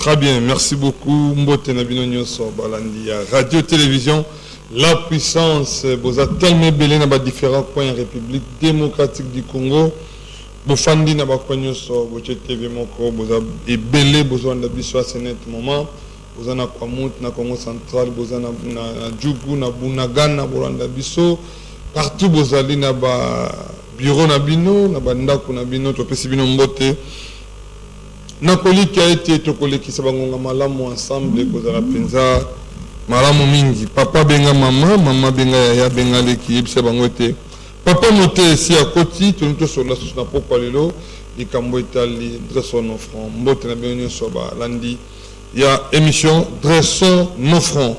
Très bien, merci beaucoup. Mbote Nabino Nyoso Balandi, radio-télévision, la puissance, vous avez tellement belé dans différents coins République démocratique du Congo. Bofandi na bakonyo so boche TV moko boza ebele bozo na biso à ce moment boza na Kwamut na Congo central boza na Djugu na Bunagana Bolanda biso partout bozali na ba bureau na bino na bandako na bino to pesi bino mbote na koliki a été to koleki sabangonga malamu ensemble kozala penza malamu mingi papa benga mama benga ya benga leki yebisa bango ete Papa Moté ici à côté, tout le monde sur la sauce n'a pas parlé l'eau, les Cambo Italie, dressons nos fronts, Mbote na bienvenue sur lundi. Il y a émission Dressons nos fronts.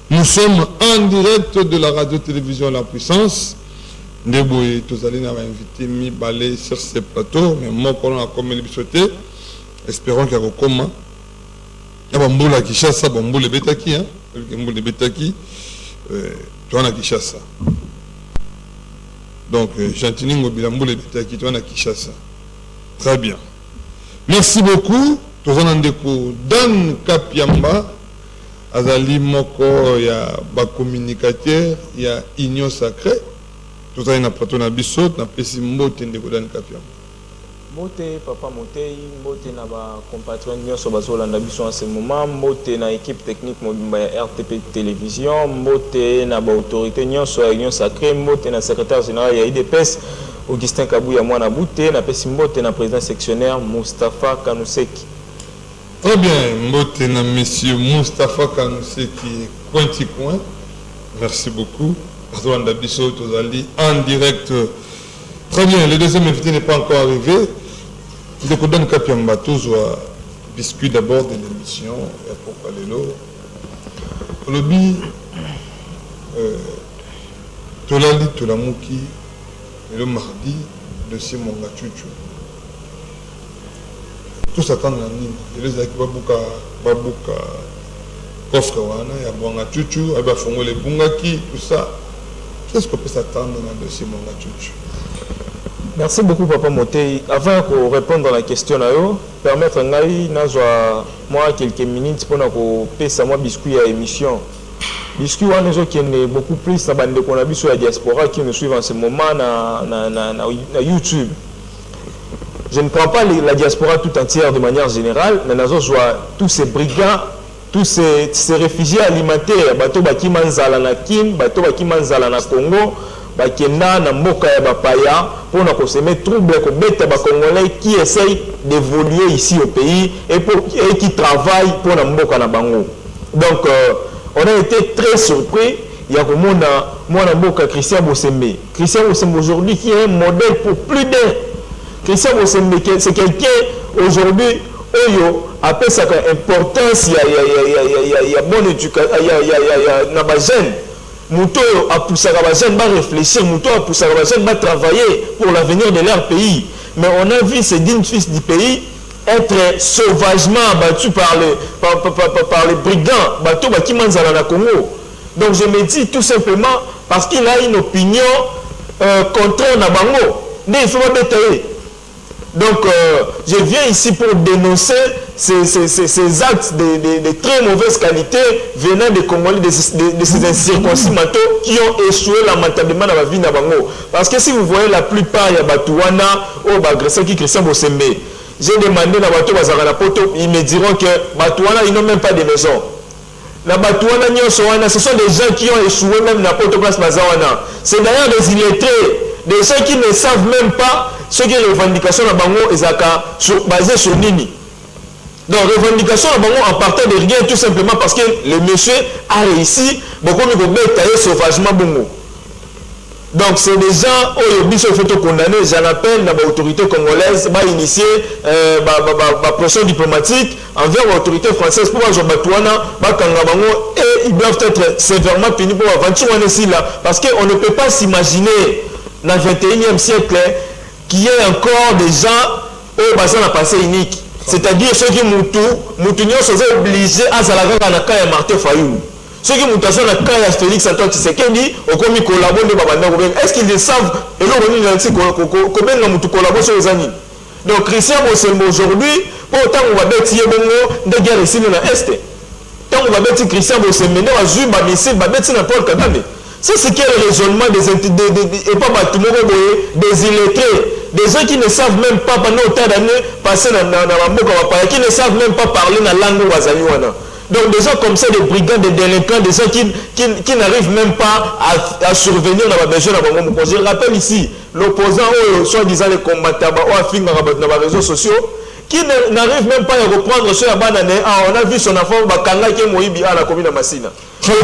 Nous sommes en direct de la radio-télévision La Puissance. Ndeboye, tous allez nous invité mi balai sur ces plateaux, mais moi qu'on a comme les bisotés, espérons qu'il y a comment. Il y a Bamboula qui chasse ça, Bamboula Betaki, hein, Bamboula Betaki, tu en as qui chasse ça. Donc, Chantini Mobilambo les Betaki, tu en as qui chasse ça. Très bien. Merci beaucoup. Tozanandeko Dan Kapiamba, Azali Moko, il y a ba communicateur, il y a Union Sacrée. Tout ça, il y a plateau na bisot, na pesi Mbote Ndeko Dan Kapiamba. Mbote, Papa Mote, Mbote na ba compatriotes nyonso bazolanda biso en ce moment, Mbote na équipe technique mobimba ya RTP télévision, Mbote na ba autorité nyonso ya Union Sacrée, Mbote na secrétaire général ya IDPS Augustin Kabouya mwana Bouté, na pesi Mbote na président sectionnaire Moustapha Kanuseki. Très bien, Mbote na monsieur Moustapha Kanuseki Cointi Coin. Merci beaucoup. Bazolanda biso tozali en direct. Très bien, le deuxième invité n'est pas encore arrivé. De Kodan Kapiamba, toujours biscuit d'abord de l'émission, et pour parler l'eau. Lobby, Tolali Tolamuki, et le mardi, de Simon Gachuchu. Tout s'attend à Nini. Et les acquis Babouka, Kofre Wana, et à Bouanga Chuchu, et à Fongo les Bungaki, tout ça. Qu'est-ce qu'on peut s'attendre dans le dossier Monga Chuchu? Merci beaucoup, Papa Moté. Avant de répondre à la question, permettre à moi quelques minutes pour que ça moi biscuit à l'émission. Biscuit, on est beaucoup plus à bande qu'on a vu sur la diaspora qui nous suivent en ce moment na YouTube. Je ne prends pas la diaspora tout entière de manière générale, mais nous avons tous ces brigands, tous ces réfugiés alimentaires, bateau baki manzala na Kin, bateau baki manzala na Congo. Bakenda na mboka ya bapaya pour na semer trouble ko beta ba congolais qui essayent d'évoluer ici au pays et qui travaillent pour na mboka na bango. Donc on a été très surpris. Il y a comme mwana mboka Christian Bosembe. Christian Bosembe aujourd'hui qui est un modèle pour plus d'un. Christian Bosembe c'est quelqu'un aujourd'hui oyo appelle ça importance il y a bonne éducation il y a na ba jeune. Mouto a poussé à jeune va réfléchir, Mouto a poussé à jeune va travailler pour l'avenir de leur pays. Mais on a vu ces dignes fils du pays être sauvagement abattus par les brigands, bateau qui manzala na Congo. Donc je me dis tout simplement parce qu'il a une opinion contraire na bango. Il faut pas détailler. Donc je viens ici pour dénoncer ces actes de très mauvaise qualité venant des Congolais, de ces incirconcis qui ont échoué lamentablement dans la vie de Bango. Parce que si vous voyez la plupart, il y a Batouana ou Bagressa qui Christian Bosembe. J'ai demandé à Batou Bazarana Poto, ils me diront que Batouana, ils n'ont même pas de maison. La Batouana, ce sont des gens qui ont échoué même dans Poto Place Bazawana. C'est d'ailleurs des illettrés, des gens qui ne savent même pas ce qui est revendication à Bango et basé sur Nini. Donc, revendication à Bango en partant de rien, tout simplement parce que le monsieur a réussi, beaucoup de tailler sauvagement Bongo. Donc, c'est des gens qui sont condamnés, j'en appelle l'autorité congolaise, va initier la pression diplomatique envers l'autorité française pour voir Batouana, et ils doivent être sévèrement punis pour aventure ici là. Parce qu'on ne peut pas s'imaginer dans le 21e siècle qu'il y ait encore des gens au bassin à passé unique. C'est-à-dire ceux qui sont obligés à Zalaga na kaya Martin Fayou. Ceux qui sont na kaya Félix Antoine Tshisekedi au commis collaborer est-ce qu'ils le savent et l'on collaborer sur les amis. Donc Christian Bosembe aujourd'hui Autant on va bêtir de guerre ici dans l'Est. Tant on va bêtir Christian Bosembe, on va jouer ma missile, va bêtir n'importe Kagame. Ça, c'est quel raisonnement et pas des illettrés, des gens qui ne savent même pas pendant autant d'années passer dans la Mboka, qui ne savent même pas parler dans la langue Wazaliwana. Donc des gens comme ça, des brigands, des délinquants, des gens qui n'arrivent même pas à survenir dans la besoin. Je rappelle ici, l'opposant, soi-disant les combattants, dans les réseaux sociaux, qui n'arrive même pas à reprendre sur la banane. On a vu son enfant, qui est Moïbi à la commune de Massina. Donc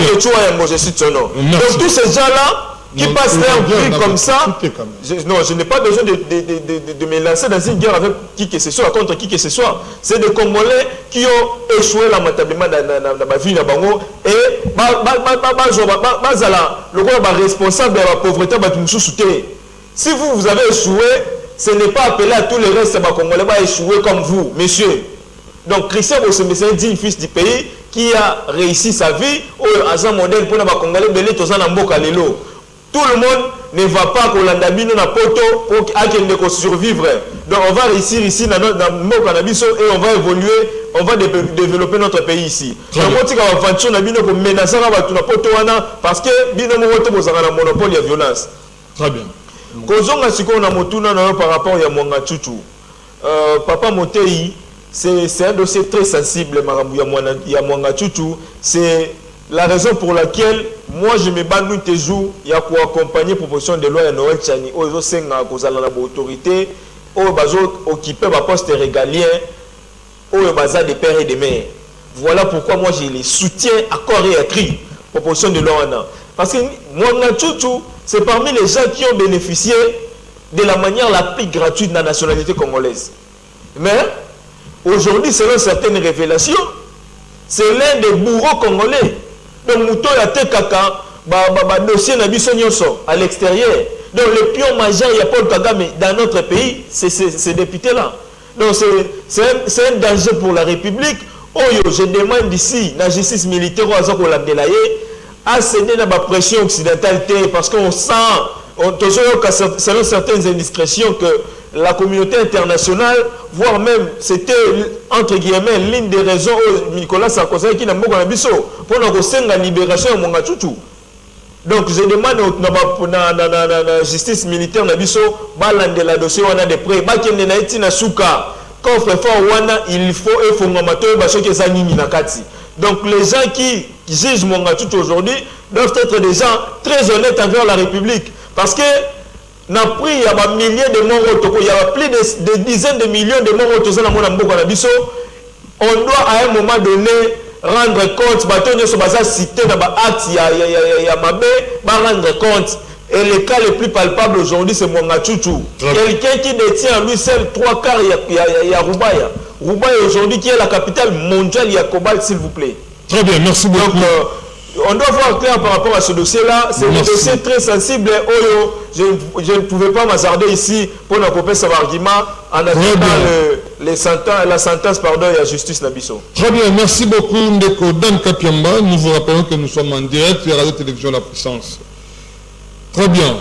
tous ces gens-là qui passent leur vie comme ça, je n'ai pas besoin de me lancer dans une guerre avec qui que ce soit, contre qui que ce soit. C'est des Congolais qui ont échoué lamentablement dans ma vie, et le responsable de la pauvreté, si vous avez échoué, ce n'est pas appelé à tous les restes des Congolais à échouer comme vous, messieurs. Donc Christian Bosembe, c'est un digne fils du pays qui a réussi sa vie, à un modèle pour les Congolais, tout le monde ne va pas pour l'andabino na poto pour survivre. Donc on va réussir ici dans le cannabis et on va évoluer, on va développer notre pays ici. Donc on va aventure na bino pour menacer na poto parce que bino moto bozanga na monopole de violence. Très bien. Kozonga siko na motuna na par rapport ya Mwanga Chuchu. Papa Motei, c'est un dossier très sensible ya Mwanga Chuchu, c'est la raison pour laquelle moi je me bats toujours pour accompagner la proposition de loi de Noël Tchani aux autorités aux occupés des postes régaliens aux bazar des pères et des mères. Voilà pourquoi moi je les soutiens à corps et à cri proposition de loi. Parce que Mwanga Chuchu, c'est parmi les gens qui ont bénéficié de la manière la plus gratuite de la nationalité congolaise. Mais aujourd'hui, selon certaines révélations, c'est l'un des bourreaux congolais. Donc, Mouto y a été caca, dossier à l'extérieur. Donc, le pion majeur, il y a Paul Kagame dans notre pays, c'est ces députés-là. Donc, c'est un danger pour la République. Oh, je demande ici, la justice militaire, à céder dans la pression occidentale, parce qu'on sent, selon certaines indiscrétions, que la communauté internationale, voire même, c'était entre guillemets l'une des raisons où Nicolas Sarkozy qui n'a pas pour la libération de Mwanga Chuchu. Donc je demande la justice militaire de la dossier on a des prêts il faut donc les gens qui jugent Mwanga Chuchu aujourd'hui doivent être des gens très honnêtes envers la République, parce que n'a pris il y a des milliers de morts, il y a plus de dizaines de millions de morts autour on doit à un moment donné rendre compte, cité dans l'acte, il y a rendre compte. Et le cas le plus palpable aujourd'hui, c'est Mwanga Chuchu. Quelqu'un qui détient en lui seul 3/4, il y a Roubaïa. Roubaïa aujourd'hui qui est la capitale mondiale, il y a Cobalt, s'il vous plaît. Très bien, merci beaucoup. Donc, on doit voir clair par rapport à ce dossier-là. C'est un dossier très sensible. Je ne pouvais pas m'hasarder ici pour ne couper son argument en attendant la sentence et la justice Nabiso. Très bien, merci beaucoup Ndeko Dan Kapiamba. Nous vous rappelons que nous sommes en direct sur Radio-Télévision La Puissance. Très bien.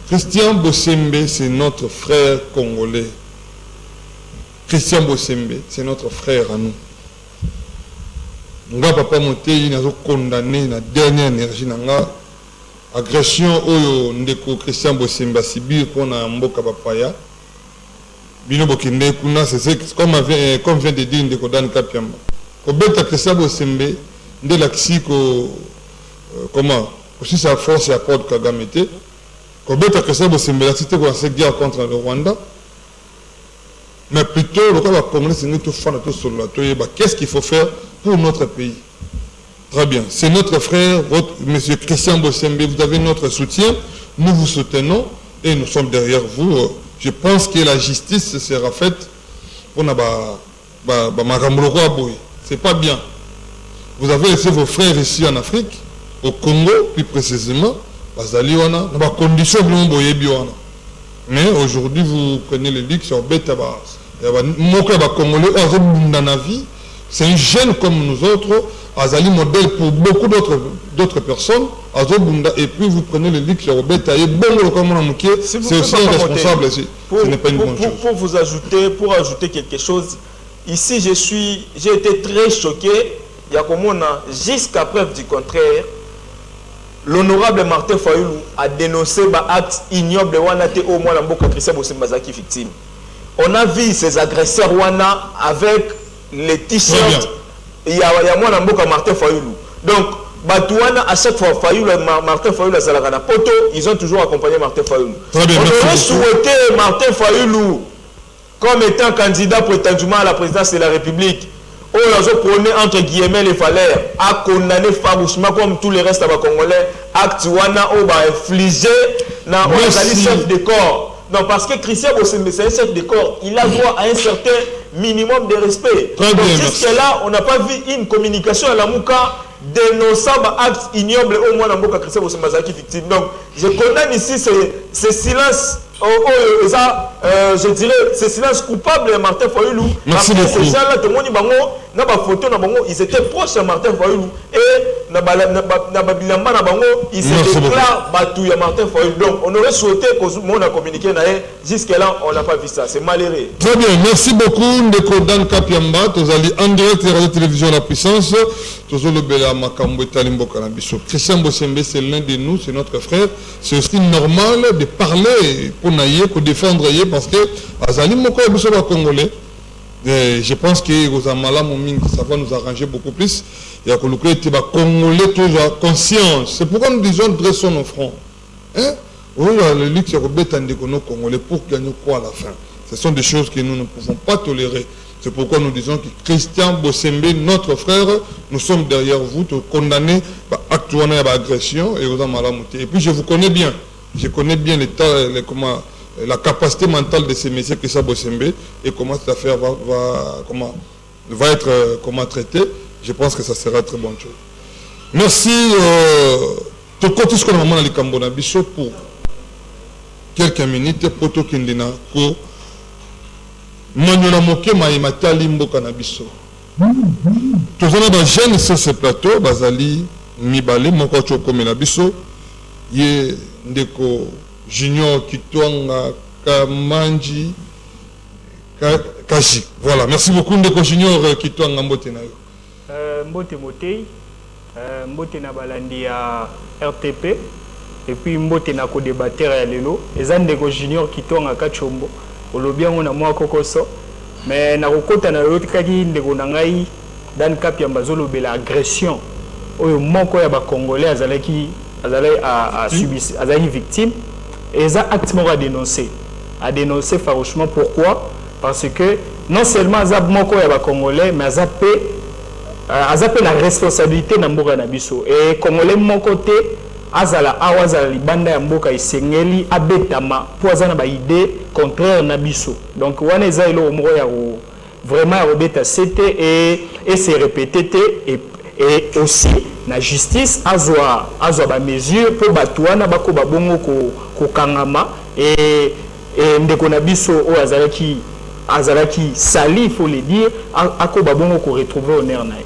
Christian Bosembe, c'est notre frère congolais. Christian Bosembe, c'est notre frère à nous. Nga papa Motei n'a condamné la dernière énergie nanga agression oyo ndeko Christian Bosembe Sibir pour na mboka papaya bino bokende kuna c'est comme vient de dire ndeko Dan Kapiamba ko beta Christian Bosembe nde laksi ko comment aussi sa force ya Paul Kagame te ko beta Christian Bosembe la cité ko cette guerre contre le Rwanda, mais plutôt le cas congolais c'est notre fan tout sur la toyeba qu'est-ce qu'il faut faire pour notre pays. Très bien. C'est notre frère, monsieur Christian Bosembe. Vous avez notre soutien. Nous vous soutenons et nous sommes derrière vous. Je pense que la justice sera faite pour c'est pas bien. Vous avez laissé vos frères ici en Afrique, au Congo, plus précisément, mais aujourd'hui, vous prenez le luxe sur Betaba. Congolais, c'est un jeune comme nous autres, Azali modèle pour beaucoup d'autres personnes, et puis vous prenez le lit qui est Robert Taïe, c'est aussi un responsable. Ce n'est pas une bonne chose. Pour ajouter quelque chose, ici j'ai été très choqué, il y a comme on a, jusqu'à preuve du contraire, l'honorable Martin Fayoulou a dénoncé l'acte ignoble au moins la Christian Bossembazaki victime. On a vu ces agresseurs Wana avec les t-shirts. Il y a moi Martin Fayoulou. Donc, Batouana, à chaque fois, Martin Fayoulou, ils ont toujours accompagné Martin Fayoulou. On aurait souhaité Martin Fayoulou comme étant candidat prétendument à la présidence de la République. On a prôné entre guillemets les valeurs, à condamner farouchement comme tous les restes à Congolais, Actuana, on va infliger dans le chef de corps. Non, parce que Christian Bossembe, c'est un chef de corps, il a droit à un certain minimum de respect. Jusque-là, on n'a pas vu une communication à la Mouka dénonçant l'acte ignoble au moins dans Mboka Christian Bossembe victime. Donc, je condamne ici ce silence, je dirais, ce silence coupable de Martin Fayoulou. Parce que ces gens-là, tout le monde dans la photo, ils étaient proches de Martin Fayoulou. Et ils se déclarent battus à Martin Fayoulou. Donc, on aurait souhaité que monde a communiqué. Jusque-là, on n'a pas vu ça. C'est malheureux. Très bien. Merci beaucoup. Ndeko Dan Kapiamba. Vous allez en direct de Radio Télévision La Puissance. Christian Bossembe, c'est l'un de nous, c'est notre frère. C'est aussi normal de parler pour naïe, pour défendre parce que Azali Moko est congolais. Je pense que ça va nous arranger beaucoup plus. Il y a que le Congolais toujours conscience. C'est pourquoi nous disons dressons nos fronts. Hein? Le luxe est Congolais pour gagner quoi à la fin? Ce sont des choses que nous ne pouvons pas tolérer. C'est pourquoi nous disons que Christian Bossembe, notre frère, nous sommes derrière vous, condamnés à actuellement à l'agression et puis je vous connais bien. Je connais bien la capacité mentale de ces messieurs Christian Bossembe et comment cette affaire va être traitée. Je pense que ça sera très bonne chose. Merci. Tout côté ce qu'on a dans Cambona Bisso pour quelques minutes pour tout Kindina pour Manyola Moke Maïmata Limbo Canabiso. Tous les jeunes sur ce plateau, Bazali Mibale, Mokocho Komenabiso, Ye Ndeko Junior Kitwanga Kamanji Kaji. Voilà, merci beaucoup Ndeko Junior Kitwanga Mbotenayo. Mbote Motei, Mbote Nabalandi à RTP, et puis Mbote Nako débatteur à Lelo, et Ndeko Junior Kitwanga Kachombo. Olobia on a moi kokoso mais na kokota na yote kaki ndeko na ngai Dan Kapiamba zolobela agression oyo moko ya ba congolais azalaki a subi azalaki victime et ça activement à dénoncer farouchement. Pourquoi? Parce que non seulement azab moko ya ba congolais mais azapé la responsabilité na mboka na biso et congolais mon côté azala awazala libanda ya mboka isengeli abetama po azana ba idée contraire na biso. Donc wana eza ilo moko ya vraiment ya obeta c'était et c'est répété et aussi la justice azwa ba mesure pour batwana bako babongo ko kangama et ndeko na biso o azalaki sali, il faut le dire, ako babongo ko retrouver honneur na.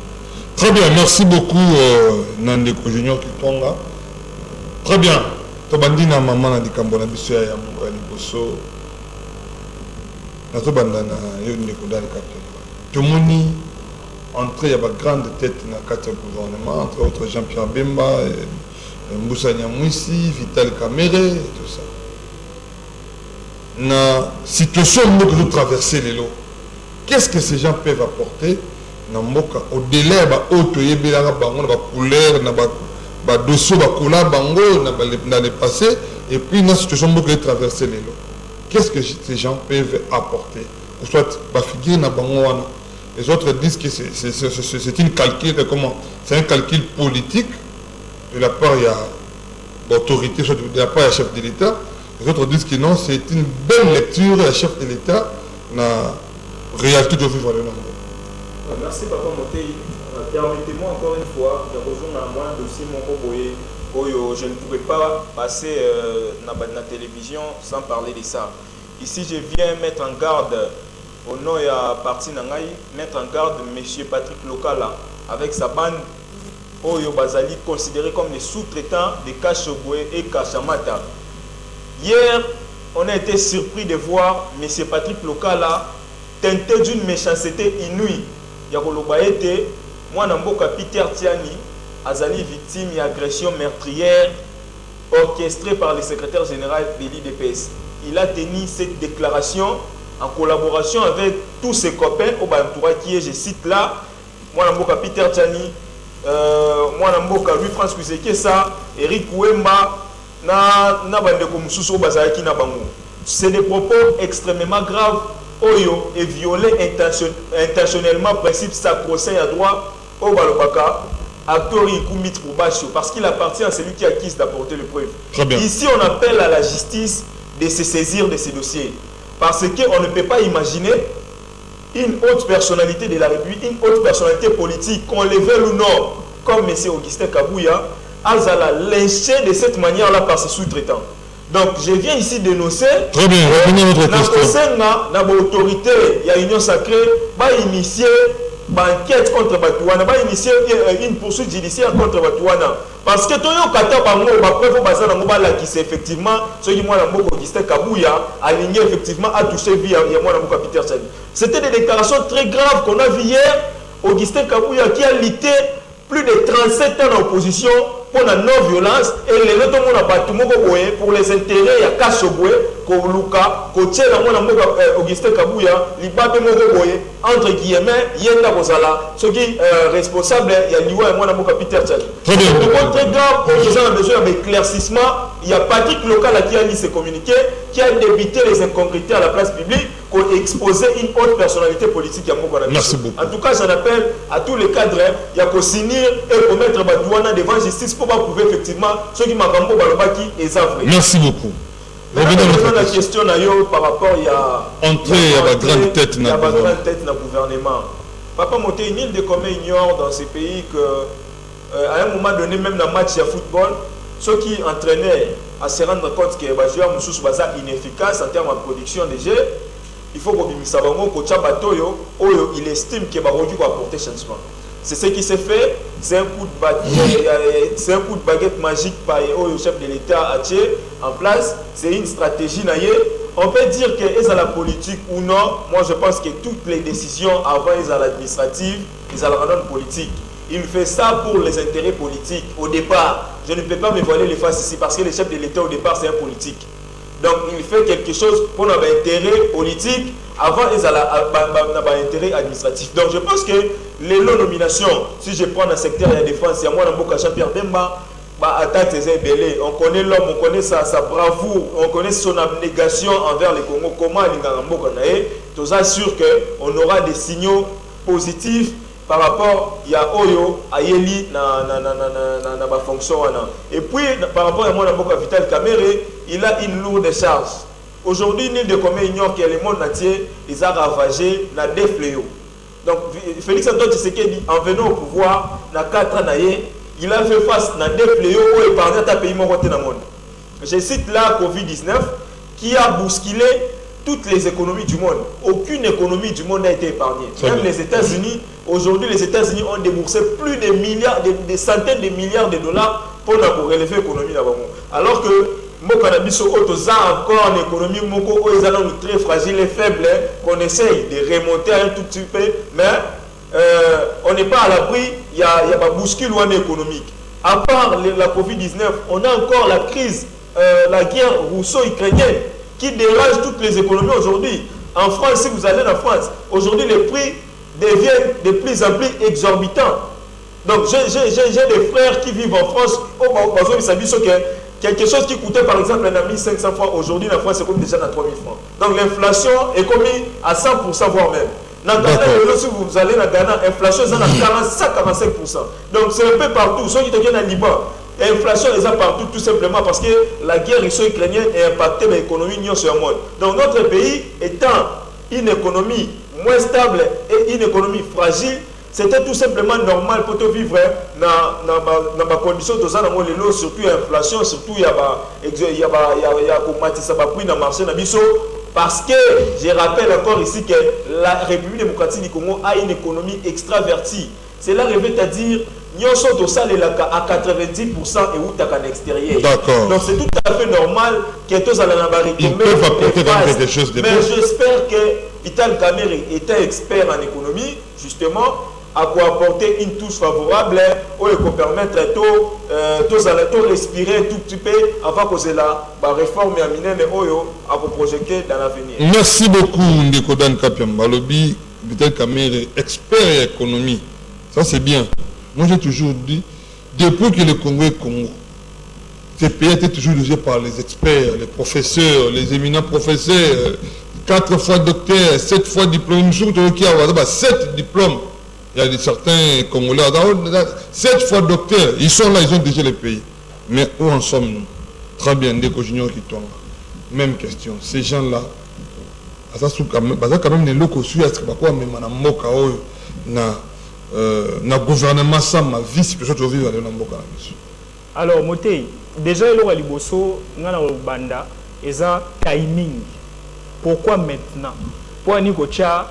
Très bien, merci beaucoup Nandeko Junior Kitonga. Très bien. Tobandina maman na dikambona biso ya mukani boso. Na tobandana yo ndeko dali kapela. Tomoni entrée ya ba grande tête na kati gouvernement, entre autres Jean-Pierre Bemba, Mboussa Nyamwisi, Vital Kamere et tout ça. Na situation que nous traversons les lots. Qu'est-ce que ces gens peuvent apporter na mboka au-delà ba auto yebela bango na ba couleur na ba dossier ba kola bango dans le passé et puis dans situation que traverser les lots. Qu'est-ce que ces gens peuvent apporter? Ou soit ba figure na bango wana. Les autres disent que c'est une calcul comment? C'est un calcul politique de la part il y a l'autorité de la part du chef de l'État. Les autres disent que non, c'est une belle lecture du chef de l'État na réalité de vivre le monde. Merci Papa Motei. Permettez-moi encore une fois de rejoindre à moi un dossier je ne pourrais pas passer dans la télévision sans parler de ça. Ici, je viens mettre en garde au nom de la partie Nangaï, mettre en garde M. Patrick Lokala avec sa bande Oyo Bazali considérés comme des sous-traitants de Kashogwe et Kashamata. Hier, on a été surpris de voir M. Patrick Lokala teinté d'une méchanceté inouïe. Yakoloba était, moi Namboka Peter Tiani, Azali victime d'agression meurtrière orchestrée par le secrétaire général de l'IDPS. Il a tenu cette déclaration en collaboration avec tous ses copains au Bantoura qui est, je cite là, moi Namboka Peter Tiani, moi Namboka Louis-France Kousekesa, Eric Ouemba, na bandeko mususu o bazalaki na bango. C'est des propos extrêmement graves oyo et violer intentionnellement principe sacro-saint à droit au balobaka acteur Ikumit Poubachio parce qu'il appartient à celui qui accuse d'apporter le preuve. Ici on appelle à la justice de se saisir de ces dossiers parce qu'on ne peut pas imaginer une haute personnalité de la République, une haute personnalité politique, qu'on le veuille ou non, comme M. Augustin Kabouya, Azala lynché de cette manière-là par ses sous-traitants. Donc, je viens ici dénoncer. Très bien, revenez à notre question. Dans l'autorité, il y a une union sacrée, va initier une enquête contre Batouana, va initier une poursuite judiciaire contre Batouana. Parce que tout le monde qui c'est effectivement ce qui moi Augustin Kabouya aligné effectivement a touché vie à moi Peter Chani. C'était des déclarations très graves qu'on a vues hier. Augustin Kabouya qui a lutté plus de 37 ans en opposition pour la non-violence et les autres pour les intérêts à Kashogwe, Koluka, Kotiela, Augustin Kabouya, Libabe Mogoboye, entre guillemets, Yenda Bozala, ce qui est responsable, il y a Liwa et moi, Peter Chani. C'est très grave, les gens ont besoin d'éclaircissement. Il y a Patrick Lokala qui a lu ses communiqués, qui a débité les incongruités à la place publique, qui a exposé une haute personnalité politique. Merci beaucoup. En tout cas, j'en appelle à tous les cadres, il y a qu'à s'unir et commettre Badouana devant justice pour prouver effectivement ceux qui m'ont dit et vrai. Merci beaucoup. Revenons à la question par rapport à la grande tête dans le gouvernement. Papa Moté, une île de commun ignore dans ces pays qu'à un moment donné, même dans le match de football, ceux qui entraînaient à se rendre compte que les joueurs sont inefficaces en termes de production de jeux, il faut qu'il estime qu'il va apporter changement. C'est ce qui s'est fait, c'est un coup de baguette magique par le chef de l'État en place, c'est une stratégie. On peut dire qu'ils ont la politique ou non, moi je pense que toutes les décisions avant ils ont l'administrative, ils ont la rendre politique. Il fait ça pour les intérêts politiques. Au départ, je ne peux pas me voiler les faces ici parce que le chef de l'État au départ c'est un politique. Donc il fait quelque chose pour notre intérêt politique. Avant, ils ont un intérêt administratif. Donc je pense que les nominations, si je prends dans le secteur de la défense, il y a moi, Jean-Pierre Bemba, on connaît l'homme, on connaît sa bravoure, on connaît son abnégation envers le Congo. Comment il est sûr qu'on aura des signaux positifs par rapport à Oyo, à Yeli, dans ma fonction. Et puis, par rapport à moi, Vital Kamere, il a une lourde charge. Aujourd'hui, l'île de Comé ignore que le monde entier les a ravagés dans des fléaux. Donc, Félix Antoine Tshisekedi, en venant au pouvoir, dans 4 ans, il a fait face à des fléaux où il parlait à pays dans le monde. Je cite là Covid-19 qui a bousculé toutes les économies du monde. Aucune économie du monde n'a été épargnée. Même les États-Unis, aujourd'hui, les États-Unis ont déboursé plus de milliards, des centaines de milliards de dollars pour relever l'économie là-bas. Alors que Mokanabiso Otoza encore en économie, Moko est très fragile et faible, qu'on essaye de remonter un tout petit peu, mais on n'est pas à l'abri, il y a pas bouscule ou économique. À part la Covid-19, on a encore la crise, la guerre russo-ukrainienne qui dérange toutes les économies aujourd'hui. En France, si vous allez en France, aujourd'hui les prix deviennent de plus en plus exorbitants. Donc j'ai des frères qui vivent en France, quelque chose qui coûtait par exemple 1500 francs, aujourd'hui en France c'est comme déjà à 3000 francs. Donc l'inflation est commise à 100%, voire même. Dans Ghana, si vous allez dans Ghana, l'inflation est à 45%. Donc c'est un peu partout. Ceux qui viennent à Liban, l'inflation est partout tout simplement parce que la guerre russo-ukrainienne a impacté l'économie sur le monde. Donc notre pays étant une économie moins stable et une économie fragile, c'était tout simplement normal pour te vivre dans ma condition de ça, surtout l'inflation, surtout il y a prix dans le marché, parce que je rappelle encore ici que la République démocratique du Congo a une économie extravertie. Cela revient à dire nous sommes au salaire à 90% et où à l'extérieur. D'accord. Donc c'est tout à fait normal que tous allons retomber. Ils peuvent apporter quelque chose de mais j'espère que Vital Kamerhe étant expert en économie, justement, à quoi apporter une touche favorable ou peut permettre de respirer tout petit peu avant que la réforme à projeter dans l'avenir. Merci beaucoup Ndeko Dan Kapiamba Lobi, Vital Kamerhe, expert en économie. Ça c'est bien. Moi j'ai toujours dit, depuis que le Congo est Congo, ces pays étaient toujours dirigés par les experts, les professeurs, les éminents professeurs, 4 fois docteur, 7 fois diplôme, 7 diplômes. Il y a certains Congolais, 7 fois docteur, ils sont là, ils ont dirigé les pays. Mais où en sommes-nous? Très bien, Ndeko Junior qui tombe. Même question. Ces gens-là, quand même des locaux sur na gouvernement ça ma vie si peut-être vivre dans mboka na biso. Alors Motei, déjà il y a liboso ngana banda eza timing. Pourquoi maintenant? Pour ni kocha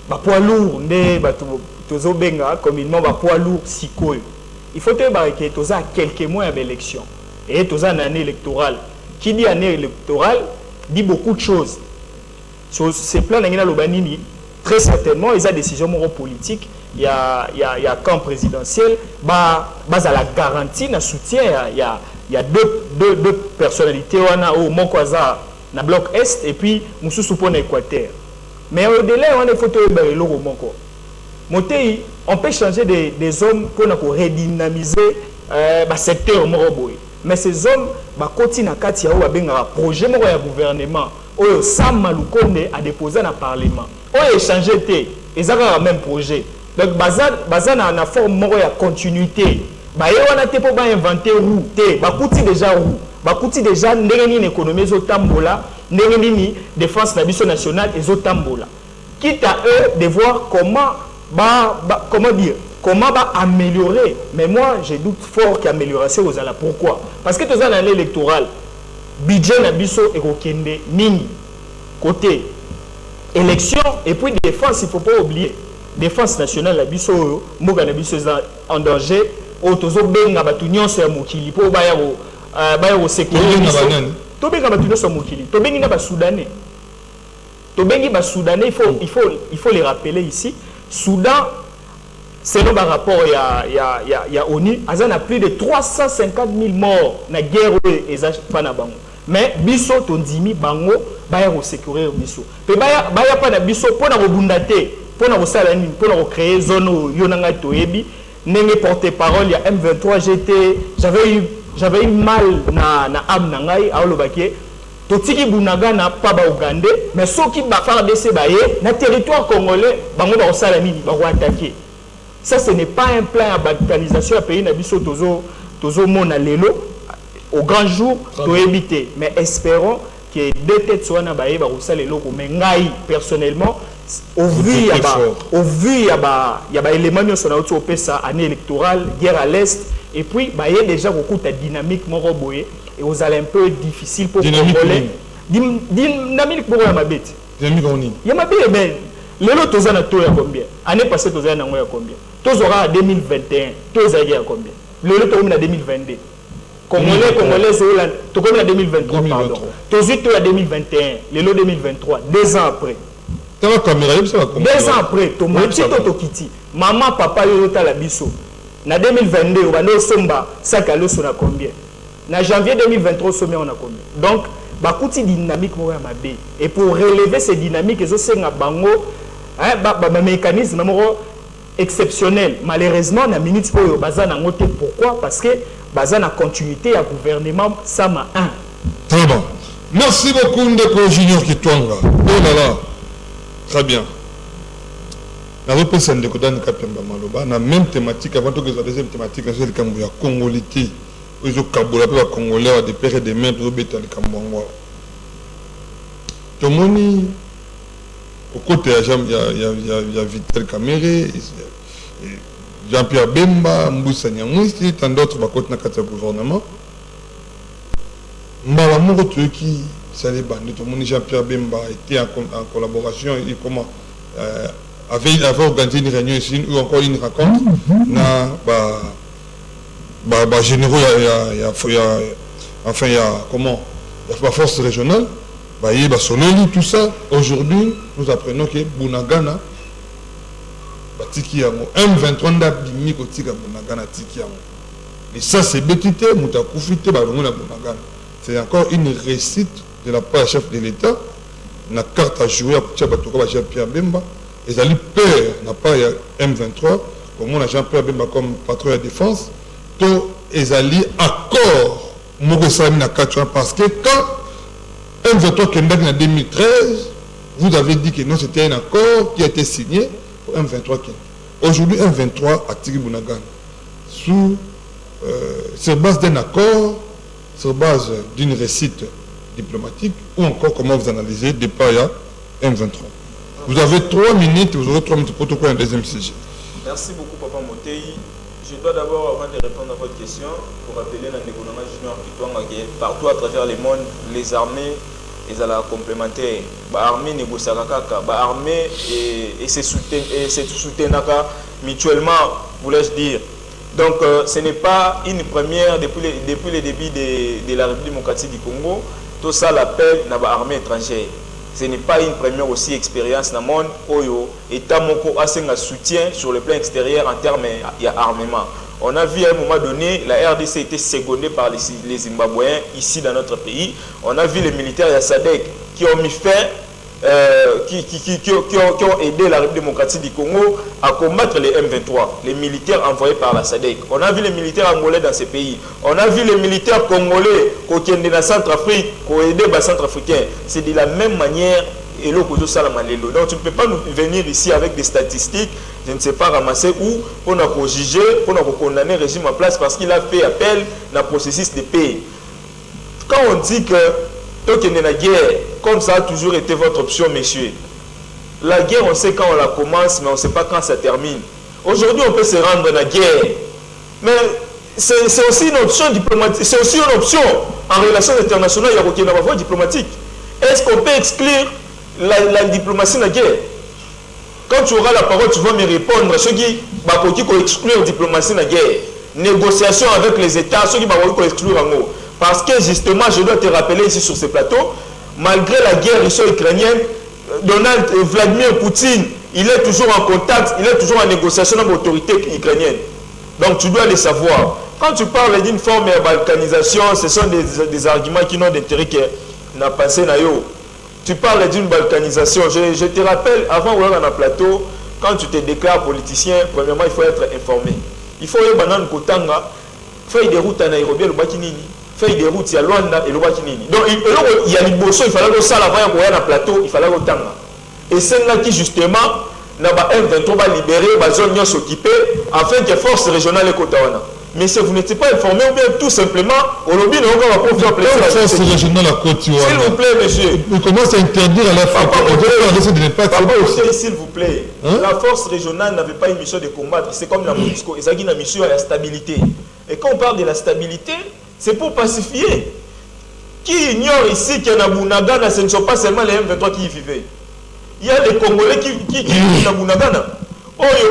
ba poids lourd ndé ba tozo benga communément ba poids lourd sikoyo. Il faut te barrer toza quelques mois à l'élection et toza une année électorale. Qui dit année électorale dit beaucoup de choses. Sur ces plans ngana lobanini très certainement, il y a des décisions politiques, il y a camp présidentiel, à la garantie, na soutien, il y a deux personnalités, au Monkwaza, na bloc Est, et puis Moussou Soupon Équateur. Mais au-delà, on a photo de l'euro Monko. Motei, on peut changer des hommes pour redynamiser le secteur Moroboy. Mais ces hommes, continuent à faire un projet de gouvernement. Sam Malukonde a déposé dans le Parlement. On a échangé, ils ont le même projet. Donc, Bazan a une forme de continuité. On a pour inventer roue. Bakouti déjà roue. Bakouti déjà une économie au Tambola, une défense nationale et au Tambola. Quitte à eux de voir comment améliorer. Mais moi, je doute fort qu'amélioration aux ala. Pourquoi? Parce que tous en année électorale, budget nabiso et kokende nini côté élection et puis défense, il ne faut pas oublier défense nationale nabiso moga nabiso en danger au tozo benga batu nyonso ya mokili po baya au sécurité to benga batu nyonso mokili to bengi na ba soudanais to bengi ba soudanais il faut les rappeler ici. Soudan selon le rapport il y a ONU azana plus de 350 000 morts na guerre et pana bango. Mais biso tondimi bango baya ko sécuriser biso. Pe baya pa na biso pona ko bundate, pona ko sala nini, pona ko créer zone yonanga toyebi, nenge porte-parole ya M23 j'avais eu mal na âme na ngai aolobaki totiki bunaga na pa ba Ougandais, mais soki ba FARDC baye na territoire congolais bango ba ko sala nini, ba ko attaquer. Ça ce n'est pas un plan à balkanisation à pays na biso tozo mona lelo. Au grand jour, to éviter. Mais espérons que deux têtes soient nabaye ba roussa les locaux. Mais ngai personnellement, au vu y a ba éléments sur la haute pesa année électorale, guerre à l'est, et puis bah y a déjà beaucoup de dynamique moroboye et aux allez un peu difficile pour contrôler. Dynamique pour ma bête. Dynamique on y. Y a ma bête ben. Les lots tous en a tout à combien? Année passée tous en a combien? Tous aura 2021. Tous a à combien? Les lots tous en 2022. Congolais, c'est en 2023, pardon. Tous en 2021, les lots 2023, 2 ans après. 2 ans après, tu m'as dit que tu maman, papa, tu as la biso. En 2022, on a somba, ça a le combien? En janvier 2023, on a combien? Donc, il y a une dynamique. Et pour relever ces dynamiques, il y a un mécanisme exceptionnel. Malheureusement, on a minute pour le bazar. Pourquoi? Parce que bazar a continuité à gouvernement Sama 1. Très bon. Merci beaucoup Ndeko Junior Kitwanga. Oh là là. Très bien. La réponse de Ndeko Dan Kapiamba Maloba, la même thématique avant que la deuxième thématique, c'est le Cambouya Congolité. Ils ont Kaboula pour les Congolais, des pères et des mères, pour les Cambouya. Tout le monde, au côté, il y a Vital Kamerhe, Jean-Pierre Bemba, Mboussa Nyamouissi, tant d'autres, à côté de notre gouvernement. Malamour, qui c'est les bandits. Tout le monde, Jean-Pierre Bemba était en collaboration, et comment avait organisé une réunion ici, ou encore une rencontre, généraux, il y a comment, il y a la force régionale, Sololi, tout ça. Aujourd'hui, nous apprenons que Bunagana, M23 n'a bimi kotika Bunagana tiki yango. Et ça c'est bétité, mutakoufité Bunagana. C'est encore une réussite de la part du chef de l'État. La carte à jouer à Jean-Pierre Bemba. Ils allaient peur, n'a pas M23, comme on a Jean-Pierre Bemba comme patron de la défense. Tout ils allaient accord, parce que quand M23 qui est en 2013, vous avez dit que non, c'était un accord qui a été signé pour M23. Aujourd'hui, M23 a tiré Bunagana sur base d'un accord, sur base d'une réussite diplomatique, ou encore comment vous analysez des pas à M23. Vous avez 3 minutes, vous aurez 3 minutes pour protocole un deuxième sujet. Merci beaucoup, Papa Motei. Je dois d'abord, avant de répondre à votre question, pour rappeler dans l'économie junior qui partout à travers le monde, les armées, ils allaient complémentaires. L'armée négocie l'armée et se soutiennent mutuellement, voulais-je dire. Donc, ce n'est pas une première depuis le début de la République démocratique du Congo. Tout ça l'appelle l'armée étrangère. Ce n'est pas une première aussi expérience dans le monde où l'État a un soutien sur le plan extérieur en termes d'armement. On a vu à un moment donné, la RDC était secondée par les Zimbabwéens ici dans notre pays. On a vu les militaires de SADC qui ont mis fin, qui ont aidé la République démocratique du Congo à combattre les M23, les militaires envoyés par la SADC. On a vu les militaires angolais dans ces pays. On a vu les militaires congolais qui ont aidé la Centrafrique, qui ont aidé les Centrafricains. C'est de la même manière. Et donc tu ne peux pas nous venir ici avec des statistiques, je ne sais pas ramasser où, pour nous juger, pour nous condamner le régime en place parce qu'il a fait appel dans le processus de paix. Quand on dit que tant qu'il y a la guerre, comme ça a toujours été votre option, messieurs, la guerre, on sait quand on la commence, mais on ne sait pas quand ça termine. Aujourd'hui, on peut se rendre la guerre, mais c'est aussi une option diplomatique, c'est aussi une option en relations internationales, il y a une voie diplomatique. Est-ce qu'on peut exclure la diplomatie de la guerre? Quand tu auras la parole, tu vas me répondre. Ceux qui vont exclure la diplomatie de la guerre, négociation avec les États, ceux qui vont exclure en haut. Parce que justement, je dois te rappeler ici sur ce plateau, malgré la guerre russo-ukrainienne, Vladimir Poutine, il est toujours en contact, il est toujours en négociation avec l'autorité ukrainienne. Donc tu dois le savoir. Quand tu parles d'une forme de balkanisation, ce sont des arguments qui n'ont d'intérêt que n'a passé na yo. Tu parles d'une balkanisation. Je te rappelle, avant d'aller dans le plateau, quand tu te déclares politicien, premièrement, il faut être informé. Il faut aller dans le Kotanga, faire des routes à Nairobi et le Bakinini, faire des routes à Luanda et le Bakinini. Donc, il y a des bossos, il fallait que ça, avant d'aller dans le plateau, il fallait que Tanga. Et c'est là qui, justement, M23 va libérer, la zone s'occuper, afin que force régionale et Kotawana. Mais si vous n'êtes pas informé, ou bien tout simplement, au lobby, on va pas faire plaisir. La force régionale à Kotawana. S'il vous plaît, monsieur. Il commence à interdire à la fois. S'il vous plaît, la force régionale n'avait pas une mission de combattre. C'est comme la MONUSCO. Ils ont une mission à la stabilité. Et quand on parle de la stabilité, c'est pour pacifier. Qui ignore ici qu'il y a Bunagana, ce ne sont pas seulement les M23 qui y vivaient. Il y a les Congolais qui vivent à Bunagana.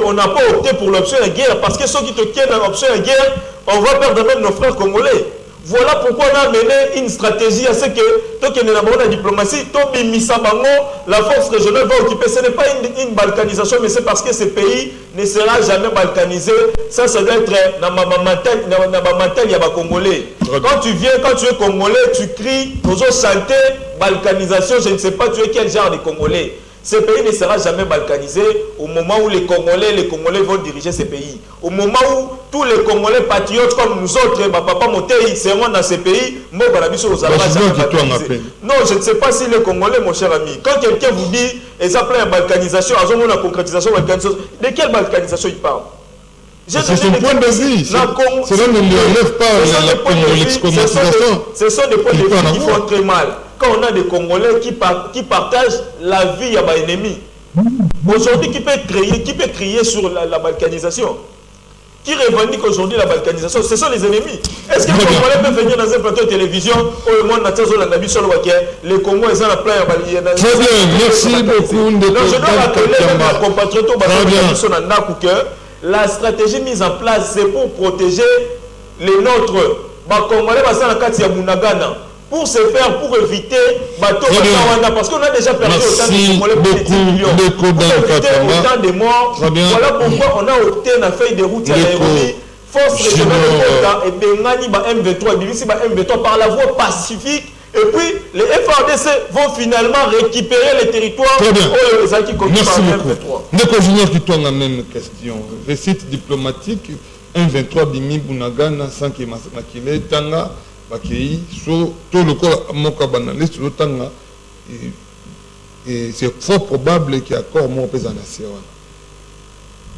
On n'a pas opté pour l'option de guerre parce que ceux qui te tiennent dans l'option de guerre, on va perdre même nos frères congolais. Voilà pourquoi on a mené une stratégie à ce que, tant qu'il y a la diplomatie, la force régionale va occuper. Ce n'est pas une balkanisation, mais c'est parce que ce pays ne sera jamais balkanisé. Ça doit être dans ma mental, il y a Congolais. Quand tu viens, quand tu es Congolais, tu cries, aux autres santé, balkanisation, je ne sais pas tu es quel genre de Congolais. Ce pays ne sera jamais balkanisé au moment où les Congolais vont diriger ce pays. Au moment où tous les Congolais patriotes comme nous autres, Papa Motei, seront dans ce pays, moi, non, je ne sais pas si les Congolais, mon cher ami, quand quelqu'un vous dit, ils appellent la balkanisation, ils ont la concrétisation, de quelle balkanisation il parle? C'est son point de vue. Cela ne lui enlève pas l'ex-communisation. Ce sont des points de vue qui font très mal. Quand on a des Congolais qui partagent la vie à l'ennemi. Aujourd'hui, qui peut crier sur la balkanisation? qui revendiquent aujourd'hui la balkanisation, ce sont les ennemis. Est-ce que les Congolais peuvent venir dans un plateau de télévision où le monde n'a pas les Congolais sont la plage. Très bien, merci beaucoup. Donc je dois rappeler à mes compatriotes que la stratégie mise en place, c'est pour protéger les nôtres. Congolais sont la carte de Munagana. Pour se faire, pour éviter parce qu'on a déjà perdu autant de Congolais pour 10 millions. Pour éviter autant de morts. Voilà pourquoi on a opté dans la feuille de route à Nairobi. Force régionale et Bengani M23, BBC M23 par la voie pacifique. Et puis les FARDC vont finalement récupérer les territoires. Très bien. Merci beaucoup. Ndeko Junior qui tourne la même question. Récite diplomatique M23 Bimi Bunagana sans que Makile Tanga. Et c'est fort probable qu'il y a encore moins de nation.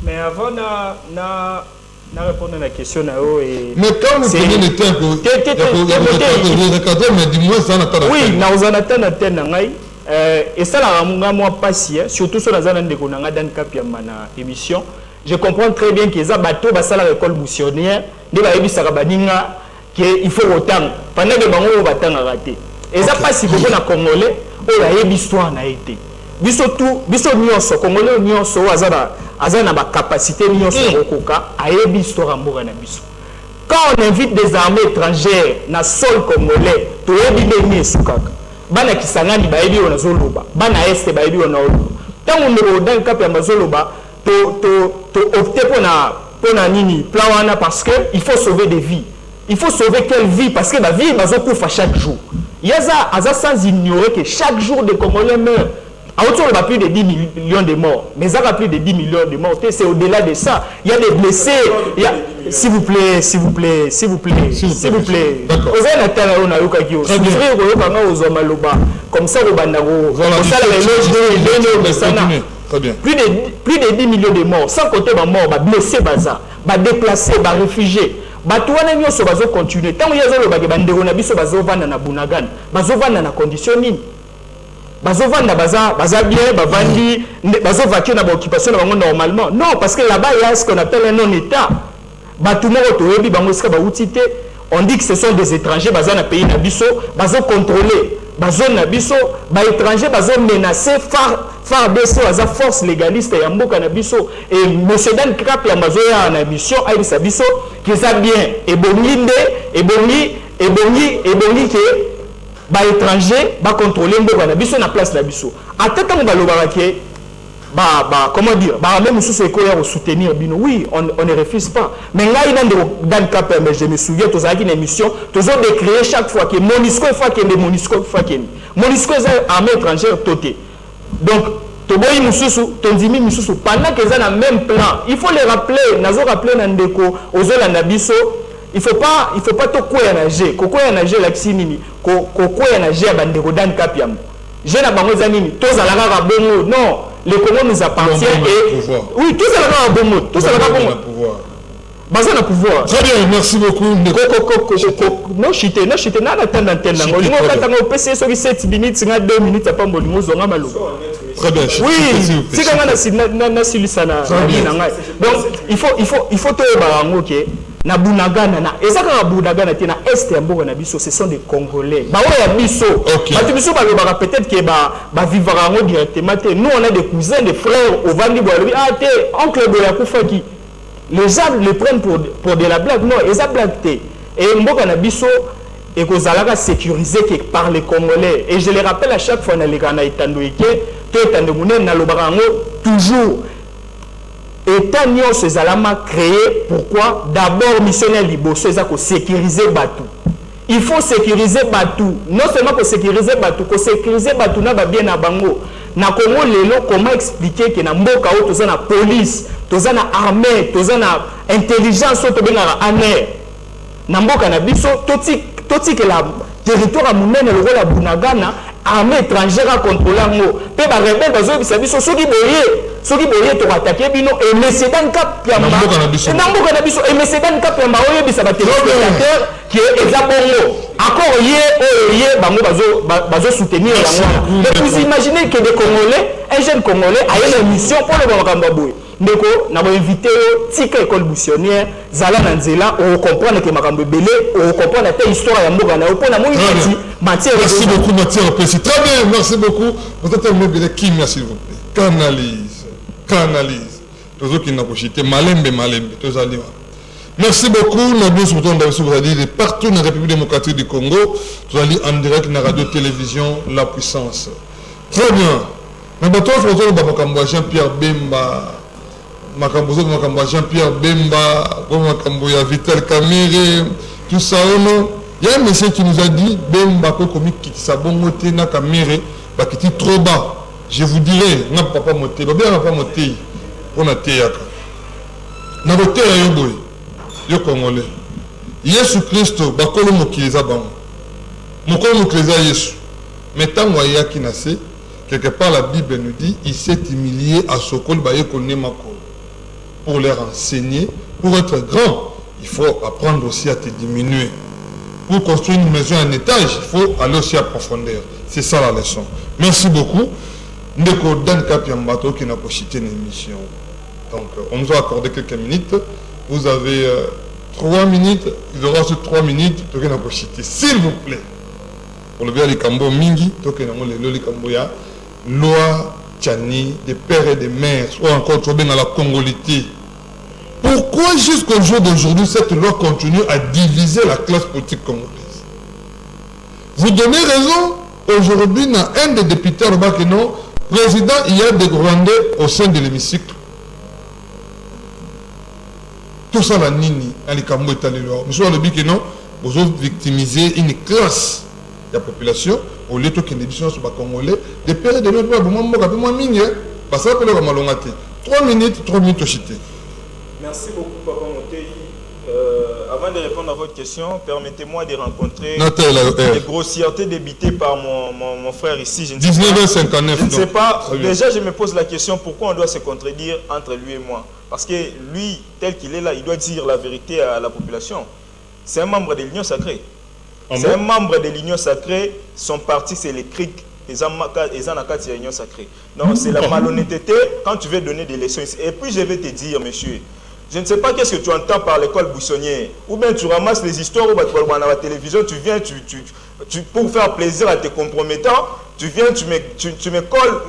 Mais avant de répondre à la question, mais quand vous prenez le temps mais dis-moi ça n'a pas oui, nous en attendons et ça la moi passé surtout sur la zone de Konanga dans cap na émission. Je comprends très bien que ça bateau ba ça la école missionnaire de ba yebi sakabaninga il faut autant pendant que bango batanga raté et ça pas si beaucoup na congolais o la yebi histoire na été biso nyonso congolais nyonso azana ba capacité nyonso okoka ayebi histoire mboka na biso. Quand on invite des armées étrangères na sol congolais to yebi beni esukaka bana kisangani ba yebi ona zoloba bana este ba yebi ona oloba tango ndo dans cap ya mazoloba to opter pour na nini plan wana parce que il faut sauver des vies. Il faut sauver quelle vie parce que la vie est chaque jour. Il y a ça sans ignorer que chaque jour des Congolais meurent. À autour de plus de 10 millions de morts. Mais ça va plus de 10 millions de morts. C'est au-delà de ça. Il y a des blessés. S'il vous plaît. Vous avez comme ça, plus de 10 millions de morts. Sans compter les morts, blessés, déplacés, réfugiés. Batouana nyonso bazo continuer tant yazo lo bage bandeko na biso bazo vanda na Bunagana bazo vanda na condition nini bazo vanda baza bien bavandi bazo vaquer na occupation na bango normalement non parce que là-bas il y a ce qu'on appelle un non état batuma otoyebi bango sika ba utité on dit que ce sont des étrangers baza na pays na biso bazo contrôler bazo na biso ba étrangers bazo menacer FARDC aza force légaliste ya mboka na biso et monsieur Dan Krap ya mazo ya na mission aibisa biso que ça bien et bongi que ba étranger ba contrôler mboka na biso na place na biso atata mo balobaka ke comment dire même sous ce qu'on soutenir bino oui on ne refuse pas mais là il dans le cap mais je me souviens tous avec une émission tous ont décrié chaque fois que Monisco fois que Monisco est armée étrangère toté donc toboyi mususu tondimi mususu pendant que ça na même plan il faut les rappeler nazo rappeler na ndeko ozola na biso il faut pas to koya nager kokoya nager la kisinini kokoya nager bandeko dan kapiam je na bango zanini tozalaka ka bongo non le Congo nous appartient et oui tout ça là bongo tout ça là bongo baza na pouvoir. Très bien, merci beaucoup. Non chité na attendre antenne nango lingo katanga opese so ki 7 minutes nga 2 minutes apa mbolingo zonga malo. Très bien. Oui, c'est quand na silisana na ngai. Donc il faut to barango ke na Bunagana na ezaka Bunagana te na est ya mboka na biso ce sont des Congolais. Ba oya biso. Ba biso ba lobaka peut-être que ba vivra ngo directement te. Nous on a des cousins, des frères au Vandi Boalobi. Ah te oncle Boya Kufaki. Les gens le prennent pour de la blague. Non, ils ont blagué. Et Mboka Nabiso est sécurisé par les Congolais. Et je les rappelle à chaque fois, toujours. État Nyon ces alama créé. Pourquoi? D'abord, missionnaire Liboso, ils ont sécurisé Batou. Il faut sécuriser Batou. Non seulement pour sécuriser Batou, pour sécuriser Batou, n'a pas bien à Bango. Na Congo lelo comment expliquer que na mboka o toza na police toza na armée toza na intelligence to benga aner na mboka na biso toti que la territoire munene le rôle Bunagana armée étrangère contrôler ngo pe ba rebelle bazo bisa biso soki boye to attaquer bino et monsieur Dan Cap ya mboka na biso et monsieur Dan Cap ya oyo bisa ba téléspectateur qui est exactement encore hier bango bazo soutenir la. Mais vous imaginez que des Congolais, un jeune Congolais a une mission pour le Bamboui. ndeko na ba invité tika école buissonnière zala na nzela on comprendre que makambo belé on comprendre ta histoire ya mboka na opona moi matière. Merci beaucoup Mathieu Précis. Très bien, merci beaucoup. Vous êtes un belé qui s'il vous plaît. Canalise. Tous ceux qui n'ont pas chité malembe tous allez. Merci beaucoup. Nous avons dit partout dans la République démocratique du Congo. Vous allez en direct dans la radio-télévision La Puissance. Très bien. Mais maintenant, je vais Jean-Pierre Bemba. Jean-Pierre Bemba, Vital Kamere, tout ça. Il y a un monsieur qui nous a dit Bemba, comme qui s'abonne na Kamere, qui est trop bas. Je vous dirai, n'a pas monté, bien pas monté. On a théâtre. N'a pas théâtre. Yo Congolais. Yesu Christo, bakolo mokiliza bango. Mokolo mokiliza Yesu. Mais tant waya qui nassé, quelque part la Bible nous dit, il s'est humilié à Sokol baye konemako. Pour leur enseigner, pour être grand, il faut apprendre aussi à te diminuer. Pour construire une maison en étage, il faut aller aussi à profondeur. C'est ça la leçon. Merci beaucoup. Ndeko Dan Kapiambato qui n'a pas cité une émission. Donc, on nous a accordé quelques minutes. Vous avez 3 minutes, il aura sur 3 minutes, s'il vous plaît. Pour le bien les Cambo Mingi, les Camboya, loi Tchani, des pères et des mères, soit encore trop bien dans la Congolité. Pourquoi jusqu'au jour d'aujourd'hui, cette loi continue à diviser la classe politique congolaise? Vous donnez raison, aujourd'hui, dans un des députés, non, président, il y a des Rwandais au sein de l'hémicycle. Tout ça, la nini, les Cambo est allé là. Monsieur le que non, vous avez victimisé une classe de la population, au lieu de que les émissions sur les Congolais, des périodes de l'autre, moins mini, parce que ça peut être malhonnête. 3 minutes au chité. Merci beaucoup, Papa Motei. Avant de répondre à votre question, permettez-moi de rencontrer les grossièretés débitées par mon frère ici. Je ne sais 19h59. Je ne sais pas. Déjà, je me pose la question pourquoi on doit se contredire entre lui et moi. Parce que lui, tel qu'il est là, il doit dire la vérité à la population. C'est un membre de l'Union sacrée. C'est un membre de l'Union sacrée. Son parti, c'est les CRIC. Les Anakati de l'Union sacrée. Donc, c'est la malhonnêteté quand tu veux donner des leçons ici. Et puis, je vais te dire, monsieur, je ne sais pas qu'est-ce que tu entends par l'école buissonnière. Ou bien tu ramasses les histoires ou à la télévision, tu viens, pour faire plaisir à tes compromettants, tu viens, tu me colles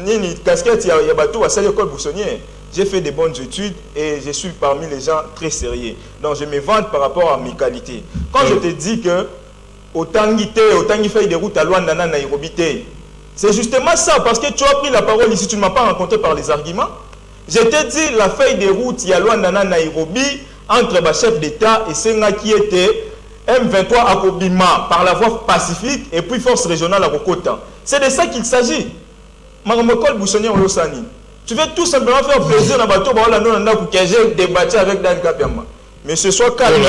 une casquette, il y a bateau à l'école buissonnière. J'ai fait des bonnes études et je suis parmi les gens très sérieux. Donc je me vante par rapport à mes qualités. Quand je te dis que autant il fait des routes à Luanda, Nairobi, c'est justement ça, parce que tu as pris la parole ici, tu ne m'as pas rencontré par les arguments. Je t'ai dit la feuille de route, il y a Luanda, Nairobi, entre le chef d'État et Senga qui était M23 à Kobima par la voie pacifique et puis force régionale à Kokota. C'est de ça qu'il s'agit. Maramokol Boussonnier Olosani. Tu veux tout simplement faire plaisir dans le bateau, que j'ai débattu avec Dan Kapiamba. Mais sois calme.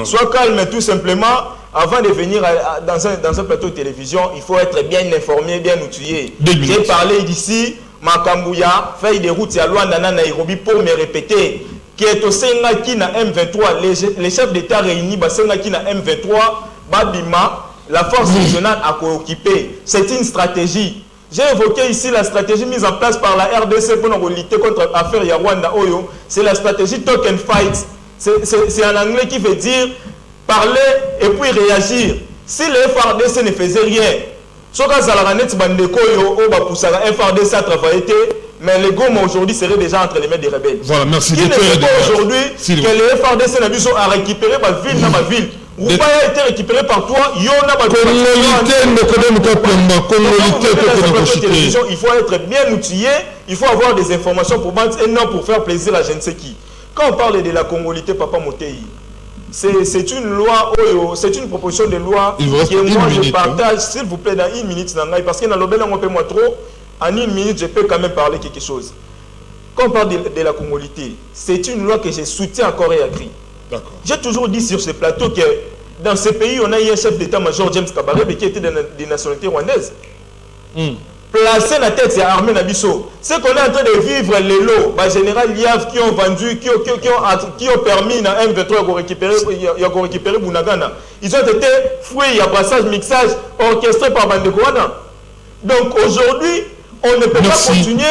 Sois calme tout simplement. Avant de venir dans un plateau de télévision, il faut être bien informé, bien outillé. J'ai parlé d'ici, Makambouya, feuille de route à Luanda, Nairobi, pour me répéter. Qui est au Senga qui na M23, les chefs d'État réunis, Senga qui na M23, Babima, la force régionale a co-occupé. C'est une stratégie. J'ai évoqué ici la stratégie mise en place par la RDC pour lutter contre l'affaire Rwanda Oyo. C'est la stratégie Token Fight. C'est en anglais qui veut dire parler et puis réagir. Si le FRDC ne faisait rien, ce FRDC a travaillé, mais le Goma aujourd'hui serait déjà entre les mains des rebelles. Voilà, merci. Qui ne fait pas aujourd'hui que le FRDC a récupéré ma ville dans ma ville. Ou pas a été récupéré par toi, il faut être bien outillé, il faut avoir des informations pour battre et non pour faire plaisir à je ne sais qui. Quand on parle de la Congolité, Papa Motei, c'est une loi, c'est une proposition de loi que moi je partage, s'il vous plaît, dans 1 minute, parce que dans le Bénin, on peut moi trop, en 1 minute, je peux quand même parler quelque chose. Quand on parle de la Congolité, c'est une loi que je soutiens encore et à cri. J'ai toujours dit sur ce plateau que dans ce pays, on a eu un chef d'état-major, James Kabarebe, qui était des nationalités rwandaises. Placé la tête, c'est Armé Nabiso. Ce qu'on est en train de vivre, les lots, général Liav, qui ont vendu, qui ont permis à M23 de récupérer Bunagana. Ils ont été fouillés, il y a brassage, mixage, orchestré par Bandekouana. Donc aujourd'hui, on ne peut pas continuer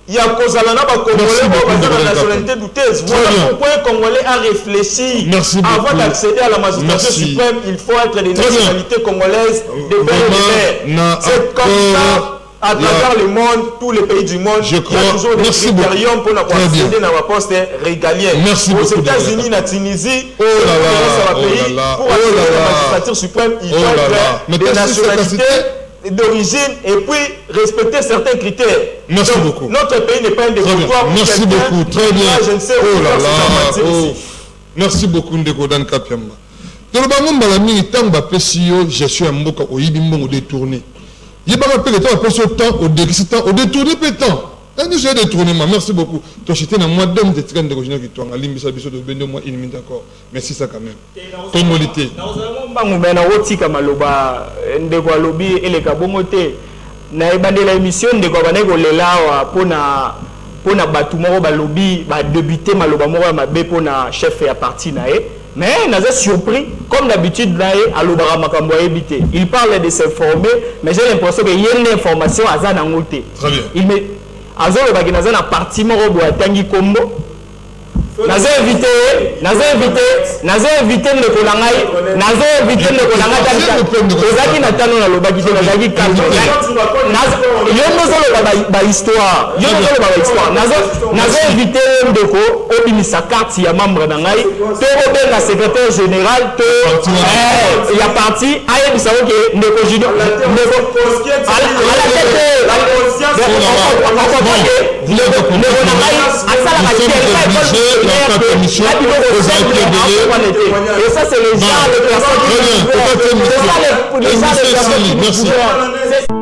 il y a Kozalana Congolais dans la nationalité douteuse. Voilà pourquoi un Congolais a réfléchi. Avant d'accéder à la magistrature suprême, il faut être des nationalités congolaises de père et de mère. C'est comme ça. À travers le monde, tous les pays du monde, il y a toujours des critériums pour accéder à la poste régalienne. Aux États-Unis, la Tunisie, pour accéder à la magistrature suprême, il faut être des nationalités d'origine et puis respecter certains critères. Merci beaucoup. Notre pays n'est pas un dépotoir. Merci beaucoup. Très bien. Je ne sais où merci beaucoup, Ndeko Dan Kapiamba. Dans le bangon, balami, tamba pesio, gestion mboka oyibimbongo détourné. Il n'y a pas de temps, au détourné peu de temps. Merci beaucoup. Tu as acheté un mois d'homme de train de Rogina qui tourne à l'imbisso de Bendo, moi, il m'est d'accord. Merci ça quand même. Ton molité. Dans un moment, on a aussi comme Loba, Ndeko Lobby et les Kabomote. Na ebande la émission de Kobaneko Lela pour na Batumo Balobi, débuter Maloba Mora Mabe pour na chef et à partie nae. Mais nous sommes surpris, comme d'habitude, il parle de s'informer, mais j'ai l'impression qu'il y a une information à Zanangote. Très bien. Il met à Zanangote partie Morobo à Tangi Kombo. Nous avons invité le Kolangai, nous avons invité le Kolangai, Ozaki Natano na Lobakite, Nazaki Kanto. Yo nous avons histoire. Nous avons invité Ndeko, Obimisa carte, il y a membre d'Angai, Toro la secrétaire général, il y a parti, Aïe Bissao qui est Ndeko Junior, Ndeko à la tête, et ça c'est les gens de personnes qui